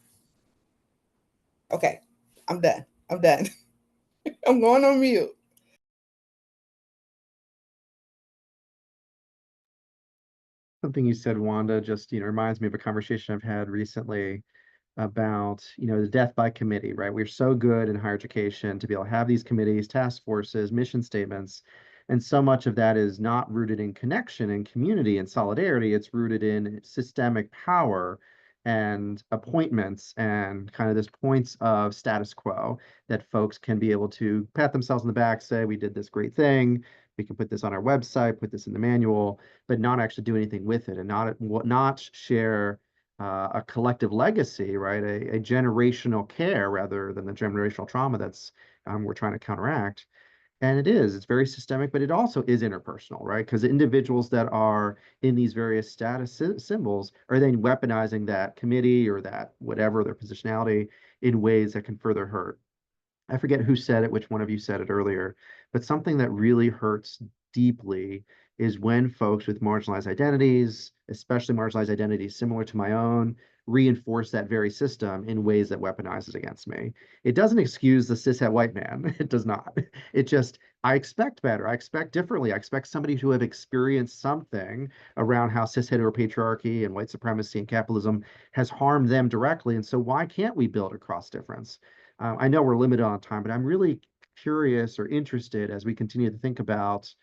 Okay, I'm done. I'm done. I'm going on mute. Something you said, Wanda, just reminds me of a conversation I've had recently about the death by committee, right? We're so good in higher education to be able to have these committees, task forces, mission statements, and so much of that is not rooted in connection and community and solidarity. It's rooted in systemic power and appointments and kind of this points of status quo that folks can be able to pat themselves on the back, say, we did this great thing, we can put this on our website, put this in the manual, but not actually do anything with it, and not share a collective legacy, right? A generational care rather than the generational trauma that's we're trying to counteract. And it's very systemic, but it also is interpersonal, right? Because individuals that are in these various status symbols are then weaponizing that committee or that whatever their positionality in ways that can further hurt. I forget who said it, which one of you said it earlier, but something that really hurts deeply is when folks with marginalized identities, especially marginalized identities similar to my own, reinforce that very system in ways that weaponize it against me. It doesn't excuse the cishet white man. It does not. It just, I expect better. I expect differently. I expect somebody to have experienced something around how cis heteropatriarchy and white supremacy and capitalism has harmed them directly. And so why can't we build across difference? I know we're limited on time, but I'm really curious or interested as we continue to think about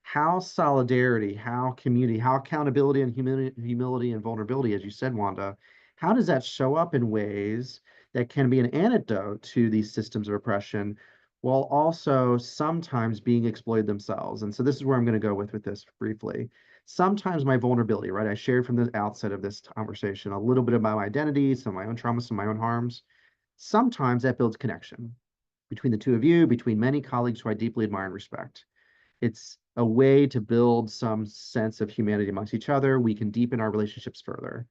how solidarity, how community, how accountability and humility and vulnerability, as you said, Wanda, how does that show up in ways that can be an antidote to these systems of oppression while also sometimes being exploited themselves? And so this is where I'm going to go with this briefly. Sometimes my vulnerability, right? I shared from the outset of this conversation a little bit about my identity, some of my own traumas, some of my own harms. Sometimes that builds connection between the two of you, between many colleagues who I deeply admire and respect. It's a way to build some sense of humanity amongst each other. We can deepen our relationships further.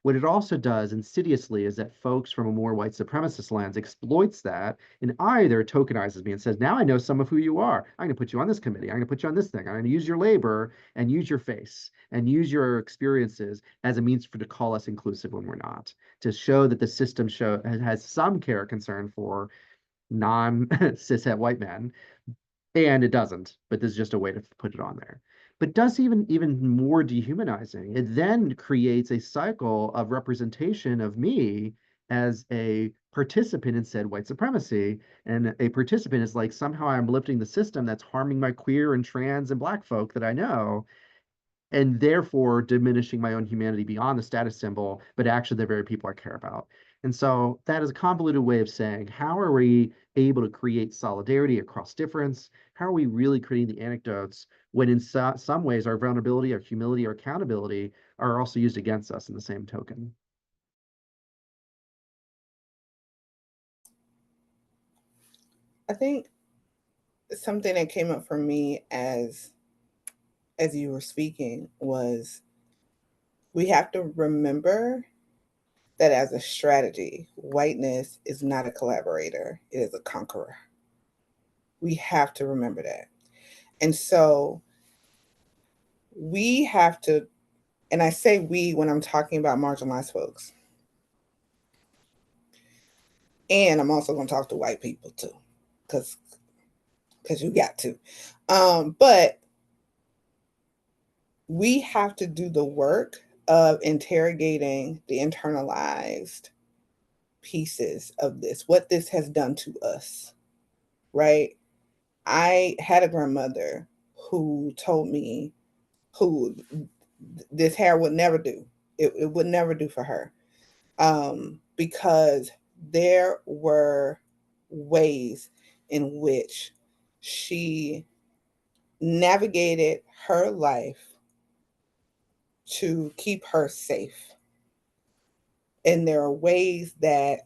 What it also does insidiously is that folks from a more white supremacist lens exploits that and either tokenizes me and says, now I know some of who you are. I'm going to put you on this committee. I'm going to put you on this thing. I'm going to use your labor and use your face and use your experiences as a means to call us inclusive when we're not, to show that the system has some care concern for non-cishet white men, and it doesn't, but this is just a way to put it on there. But does even more dehumanizing. It then creates a cycle of representation of me as a participant in said white supremacy. And a participant is like somehow I'm lifting the system that's harming my queer and trans and black folk that I know, and therefore diminishing my own humanity beyond the status symbol, but actually the very people I care about. And so that is a convoluted way of saying, how are we able to create solidarity across difference? How are we really creating the anecdotes when in some ways our vulnerability, our humility, our accountability are also used against us in the same token? I think something that came up for me as you were speaking was we have to remember that as a strategy, whiteness is not a collaborator, it is a conqueror. We have to remember that. And so we have to, and I say we when I'm talking about marginalized folks, and I'm also going to talk to white people too, because you got to. But we have to do the work of interrogating the internalized pieces of this, what this has done to us, right? I had a grandmother who told me who this hair would never do. It would never do for her, because there were ways in which she navigated her life to keep her safe. And there are ways that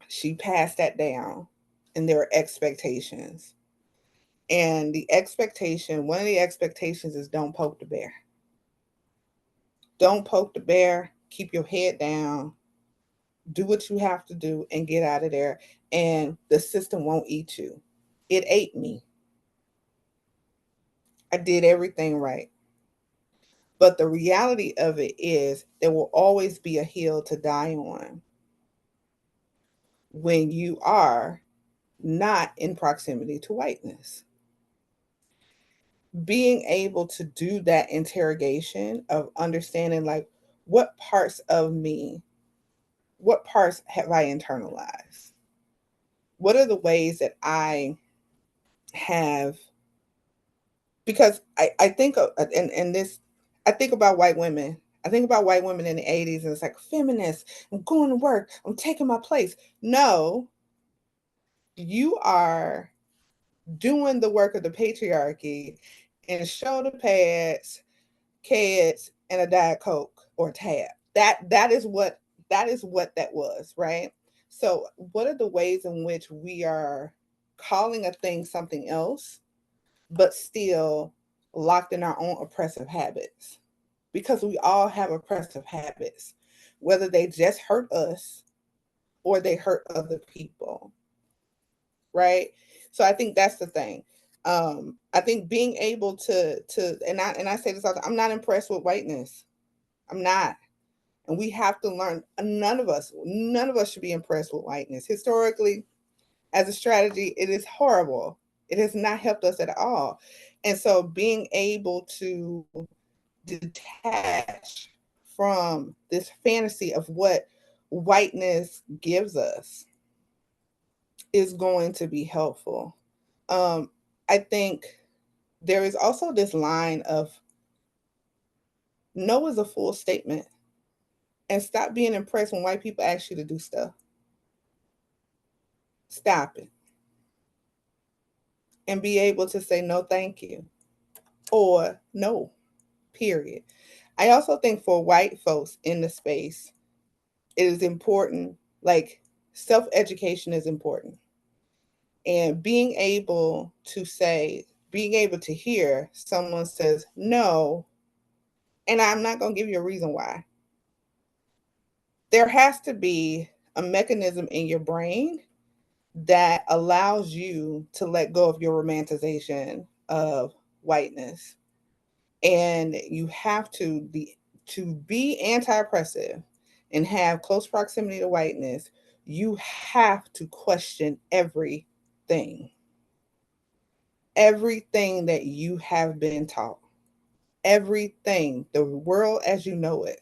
she passed that down, and there are expectations. And one of the expectations is don't poke the bear. Don't poke the bear, keep your head down, do what you have to do, and get out of there. And the system won't eat you. It ate me. I did everything right. But the reality of it is there will always be a hill to die on when you are not in proximity to whiteness. Being able to do that interrogation of understanding, like, what parts of me, what parts have I internalized? What are the ways that I have, because I think of, and this, I think about white women. I think about white women in the 80s, and it's like, feminist, I'm going to work, I'm taking my place. No, you are doing the work of the patriarchy in shoulder pads, kids, and a Diet Coke or tab. That is what that was, right? So what are the ways in which we are calling a thing something else, but still locked in our own oppressive habits? Because we all have oppressive habits, whether they just hurt us or they hurt other people, right? So I think that's the thing. I think being able to and I say this all the time, I'm not impressed with whiteness. I'm not. And we have to learn. None of us should be impressed with whiteness. Historically, as a strategy, it is horrible. It has not helped us at all. And so being able to detach from this fantasy of what whiteness gives us is going to be helpful. I think there is also this line of no is a full statement, and stop being impressed when white people ask you to do stuff. Stop it. And be able to say no, thank you, or no, period. I also think for white folks in the space, it is important, like, self education is important. And being able to hear someone says no, and I'm not going to give you a reason why. there has to be a mechanism in your brain that allows you to let go of your romanticization of whiteness. And you have to be anti-oppressive and have close proximity to whiteness, you have to question everything that you have been taught, everything, the world as you know it.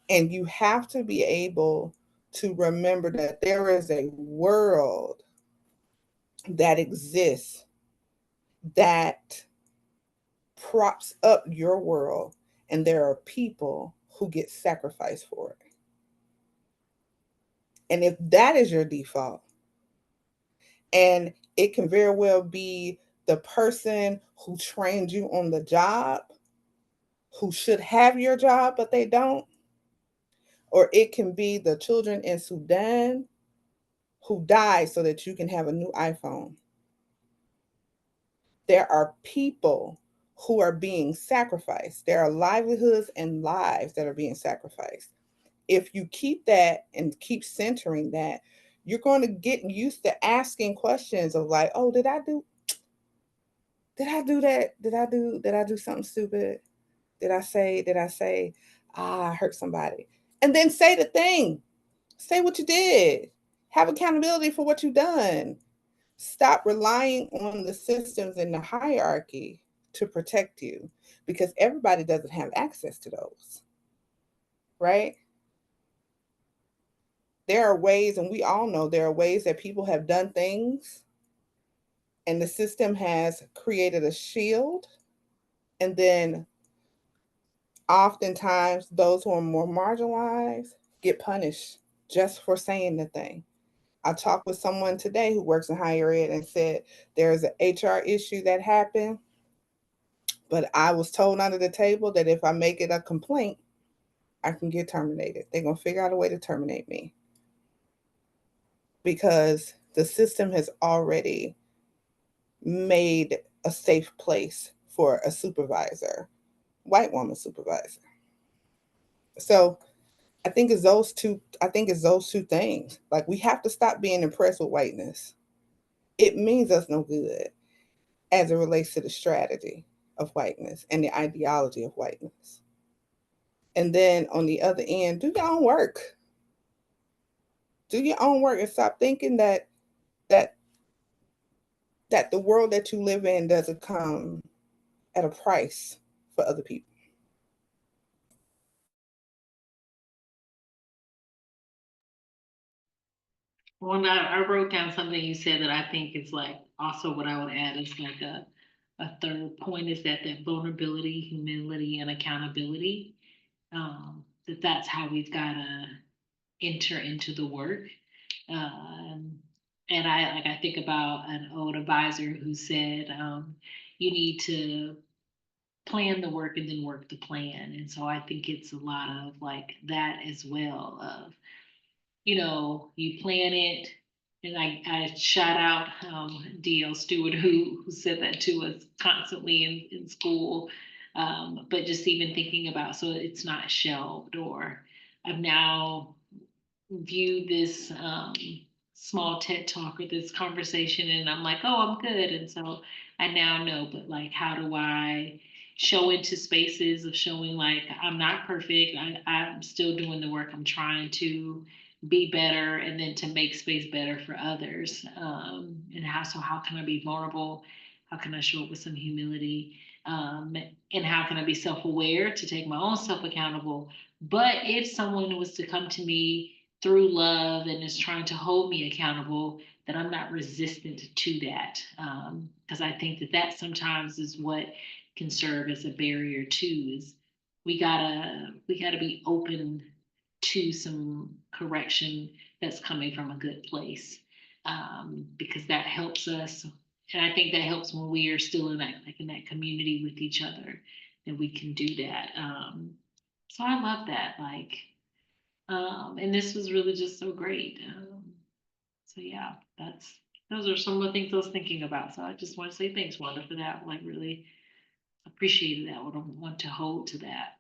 And you have to be able to remember that there is a world that exists that props up your world, and there are people who get sacrificed for it. And if that is your default, and it can very well be the person who trained you on the job, who should have your job, but they don't, or it can be the children in Sudan who died so that you can have a new iPhone. There are people who are being sacrificed. There are livelihoods and lives that are being sacrificed. If you keep that and keep centering that, you're going to get used to asking questions of like, oh, did I do that? Did I do something stupid? Did I say, I hurt somebody? And then say the thing. Say what you did. Have accountability for what you've done. Stop relying on the systems and the hierarchy to protect you, because everybody doesn't have access to those, right? There are ways, and we all know there are ways that people have done things, and the system has created a shield. And then oftentimes those who are more marginalized get punished just for saying the thing. I talked with someone today who works in higher ed and said there's an HR issue that happened, but I was told under the table that if I make it a complaint, I can get terminated. They're going to figure out a way to terminate me because the system has already made a safe place for a supervisor, white woman supervisor. So I think it's those two things. Like, we have to stop being impressed with whiteness. It means us no good as it relates to the strategy of whiteness and the ideology of whiteness. And then on the other end, do your own work. Do your own work and stop thinking that that the world that you live in doesn't come at a price for other people. Well, I wrote down something you said that I think is like also what I would add is like a third point is that vulnerability, humility, and accountability. That's how we've got to enter into the work. Um, and I think about an old advisor who said, you need to plan the work and then work the plan. And so I think it's a lot of like that as well of, you plan it. And I shout out D.L. Stewart, who said that to us constantly in school. But just even thinking about, so it's not shelved, or I've now view this small TED talk or this conversation, and I'm like, oh, I'm good. And so I now know, but like, how do I show into spaces of showing like I'm not perfect? I'm still doing the work. I'm trying to be better, and then to make space better for others. And how can I be vulnerable? How can I show up with some humility? And how can I be self-aware to take my own self accountable? But if someone was to come to me through love and is trying to hold me accountable, that I'm not resistant to that. Because I think that sometimes is what can serve as a barrier too, is we gotta be open to some correction that's coming from a good place. Because that helps us. And I think that helps when we are still in that, like in that community with each other, that we can do that. So I love that. Like, and this was really just so great. So yeah, those are some of the things I was thinking about. So I just want to say thanks, Wanda, for that. Like, really appreciated that. Would want to hold to that.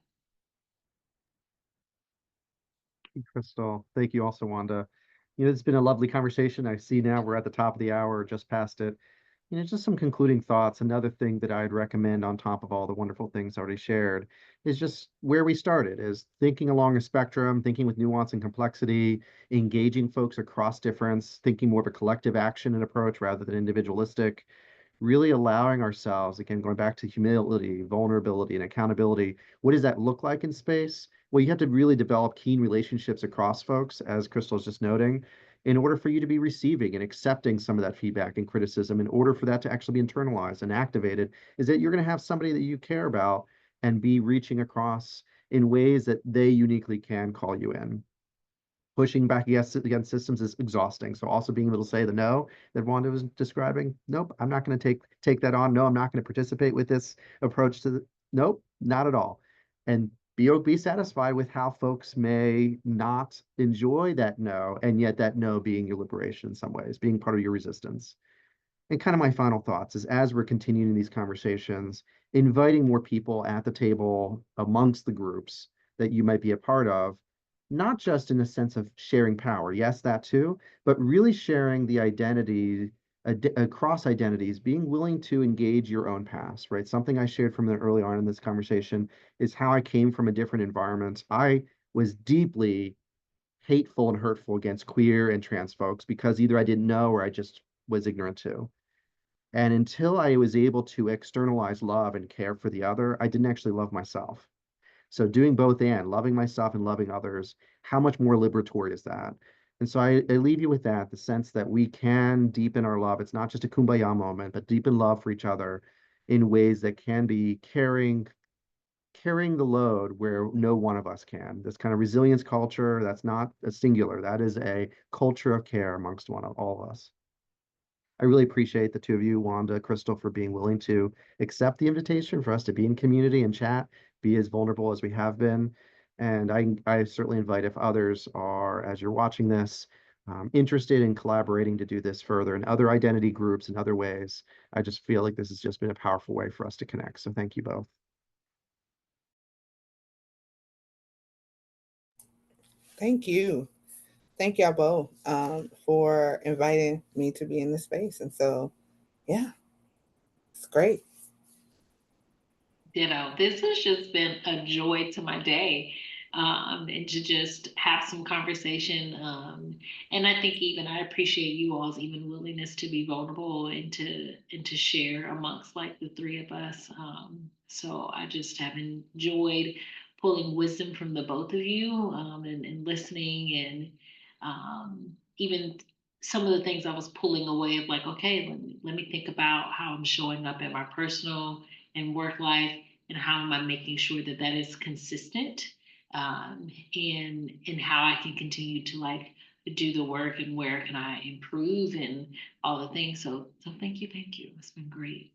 Krystal. Thank you also, Wanda. It's been a lovely conversation. I see now we're at the top of the hour, just past it. Just some concluding thoughts. Another thing that I'd recommend on top of all the wonderful things already shared is just where we started, is thinking along a spectrum, thinking with nuance and complexity, engaging folks across difference, thinking more of a collective action and approach rather than individualistic, really allowing ourselves, again, going back to humility, vulnerability, and accountability. What does that look like in space? Well, you have to really develop keen relationships across folks, as Crystal's just noting, in order for you to be receiving and accepting some of that feedback and criticism, in order for that to actually be internalized and activated, is that you're going to have somebody that you care about and be reaching across in ways that they uniquely can call you in. Pushing back against systems is exhausting. So also being able to say the no that Wanda was describing, nope, I'm not going to take that on. No, I'm not going to participate with this approach to the nope, not at all. And be satisfied with how folks may not enjoy that no, and yet that no being your liberation in some ways, being part of your resistance. And kind of my final thoughts is as we're continuing these conversations, inviting more people at the table amongst the groups that you might be a part of, not just in the sense of sharing power, yes, that too, but really sharing the identity across identities, being willing to engage your own past, right? Something I shared from the early on in this conversation is how I came from a different environment. I was deeply hateful and hurtful against queer and trans folks because either I didn't know or I just was ignorant to. And until I was able to externalize love and care for the other, I didn't actually love myself. So doing both and loving myself and loving others, how much more liberatory is that? And so I leave you with that, the sense that we can deepen our love. It's not just a kumbaya moment, but deepen love for each other in ways that can be carrying the load where no one of us can. This kind of resilience culture, that's not a singular. That is a culture of care amongst all of us. I really appreciate the two of you, Wanda, Krystal, for being willing to accept the invitation for us to be in community and chat, be as vulnerable as we have been. And I certainly invite if others are, as you're watching this, interested in collaborating to do this further in other identity groups and other ways. I just feel like this has just been a powerful way for us to connect. So thank you both. Thank you. Thank y'all both for inviting me to be in the space. And so, yeah, it's great. This has just been a joy to my day. And to just have some conversation. And I think even I appreciate you all's even willingness to be vulnerable and to share amongst like the three of us. So I just have enjoyed pulling wisdom from the both of you, and listening, and even some of the things I was pulling away of like, okay, let me think about how I'm showing up in my personal and work life, and how am I making sure that that is consistent, and how I can continue to like do the work, and where can I improve, and all the things. So thank you, it's been great.